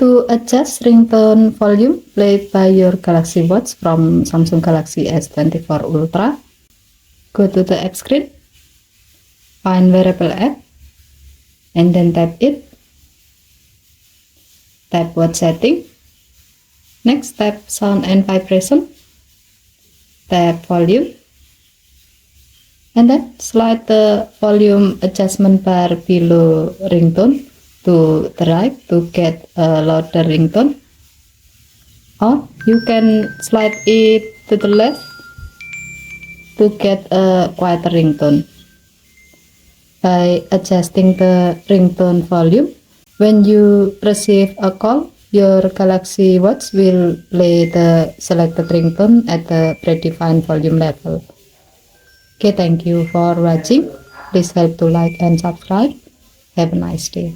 To adjust ringtone volume played by your Galaxy Watch from Samsung Galaxy S24 Ultra, go to the app screen, find wearable app, and then tap it. Tap watch setting. Next, tap sound and vibration. Tap volume. And then slide the volume adjustment bar below ringtone to the right to get a louder ringtone, or you can slide it to the left to get a quieter ringtone. By adjusting the ringtone volume, when you receive a call, your Galaxy Watch will play the selected ringtone at the predefined volume level. Okay, thank you for watching. Please help to like and subscribe. Have a nice day.